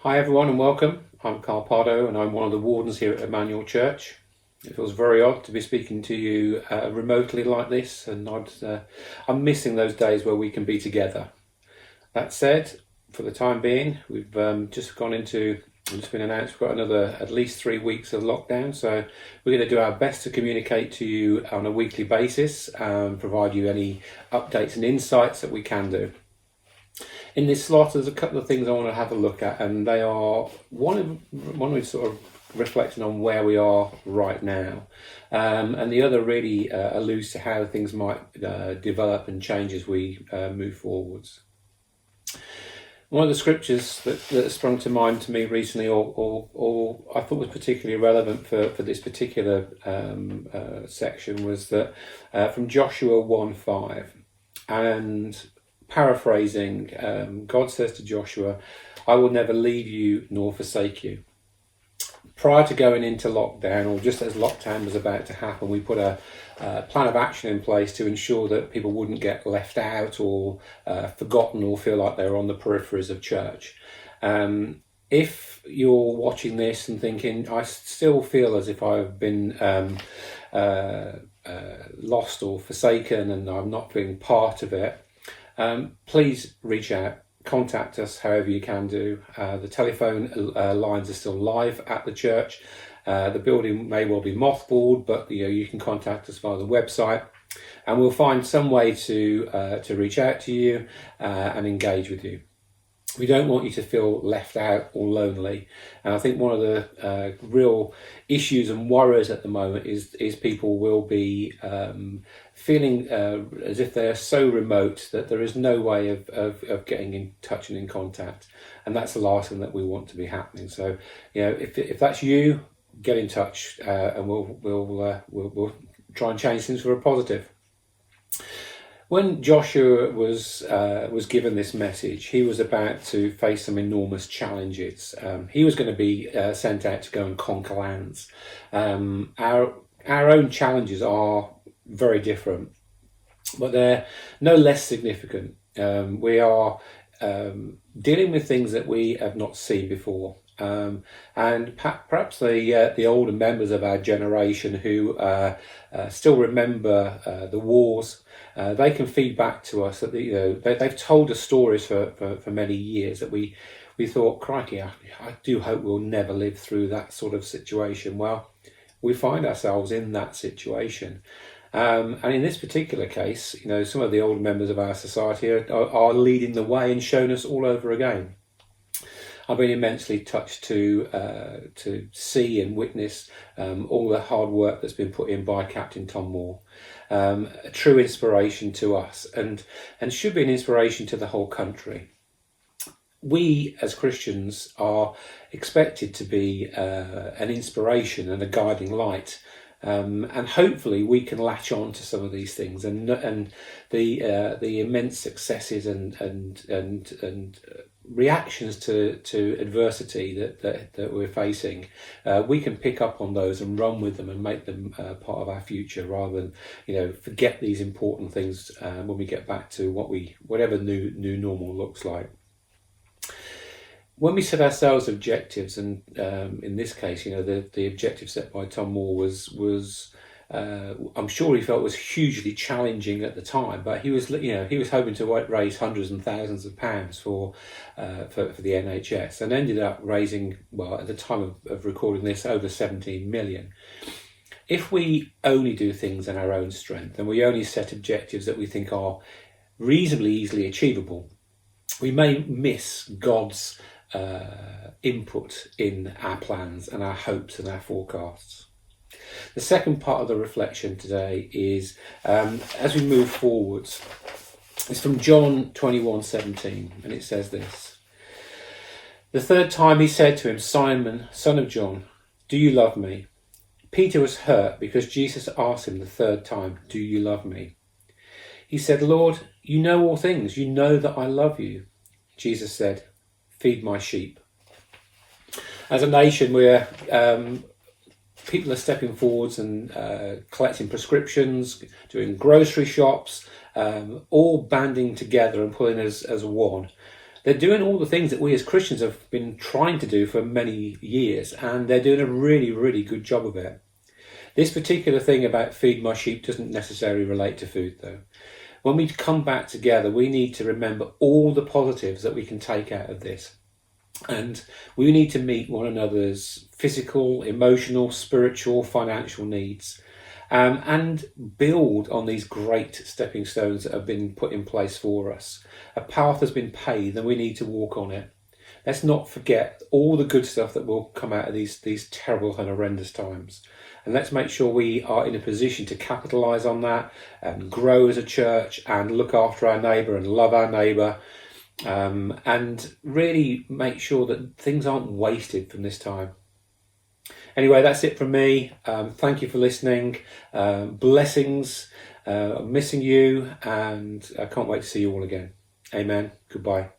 Hi everyone and welcome. I'm Karl Pardoe and I'm one of the wardens here at Emmanuel Church. It feels very odd to be speaking to you remotely like this, and I'm missing those days where we can be together. That said, for the time being, we've just been announced we've got another at least 3 weeks of lockdown, so we're going to do our best to communicate to you on a weekly basis, provide you any updates and insights that we can do. In this slot, there's a couple of things I want to have a look at, and they are one is sort of reflecting on where we are right now, and the other really alludes to how things might develop and change as we move forwards. One of the scriptures that sprung to mind to me recently, or I thought was particularly relevant for this particular section, was that from Joshua 1:5, and paraphrasing, God says to Joshua, "I will never leave you nor forsake you." Prior to going into lockdown, or just as lockdown was about to happen, we put a plan of action in place to ensure that people wouldn't get left out or forgotten or feel like they were on the peripheries of church. If you're watching this and thinking, I still feel as if I've been lost or forsaken and I'm not feeling part of it, please reach out, contact us however you can do. The telephone lines are still live at the church. The building may well be mothballed, but you can contact us via the website, and we'll find some way to reach out to you and engage with you. We don't want you to feel left out or lonely, and I think one of the real issues and worries at the moment is people will be feeling as if they're so remote that there is no way of getting in touch and in contact, and that's the last thing that we want to be happening. So, if that's you, get in touch, and we'll try and change things for a positive. When Joshua was given this message, he was about to face some enormous challenges. He was going to be sent out to go and conquer lands. Our own challenges are very different, but they're no less significant. We are dealing with things that we have not seen before. And perhaps the older members of our generation who still remember the wars, they can feed back to us that they've told us stories for many years that we thought, crikey, I do hope we'll never live through that sort of situation. Well, we find ourselves in that situation. And in this particular case, some of the older members of our society are leading the way and showing us all over again. I've been immensely touched to see and witness all the hard work that's been put in by Captain Tom Moore. A true inspiration to us, and should be an inspiration to the whole country. We as Christians are expected to be an inspiration and a guiding light. And hopefully we can latch on to some of these things and the immense successes and reactions to adversity that we're facing. We can pick up on those and run with them and make them part of our future, rather than forget these important things when we get back to whatever new normal looks like. When we set ourselves objectives, and in this case, the objective set by Tom Moore was I'm sure he felt was hugely challenging at the time, but he was hoping to raise hundreds and thousands of pounds for the NHS, and ended up raising, well, at the time of recording this, over 17 million. If we only do things in our own strength, and we only set objectives that we think are reasonably easily achievable, we may miss God's input in our plans and our hopes and our forecasts. The second part of the reflection today is, as we move forwards, it's from John 21:17, and it says this: "The third time he said to him, 'Simon, son of John, do you love me?' Peter was hurt because Jesus asked him the third time, 'Do you love me?' He said, 'Lord, you know all things. You know that I love you.' Jesus said, 'Feed my sheep.'" As a nation, people are stepping forwards and collecting prescriptions, doing grocery shops, all banding together and pulling as one. They're doing all the things that we as Christians have been trying to do for many years, and they're doing a really, really good job of it. This particular thing about feed my sheep doesn't necessarily relate to food, though. When we come back together, we need to remember all the positives that we can take out of this. And we need to meet one another's physical, emotional, spiritual, financial needs, and build on these great stepping stones that have been put in place for us. A path has been paved and we need to walk on it. Let's not forget all the good stuff that will come out of these terrible and horrendous times. And let's make sure we are in a position to capitalise on that and grow as a church and look after our neighbour and love our neighbour, and really make sure that things aren't wasted from this time. Anyway, that's it from me. Thank you for listening. Blessings. I'm missing you, and I can't wait to see you all again. Amen. Goodbye.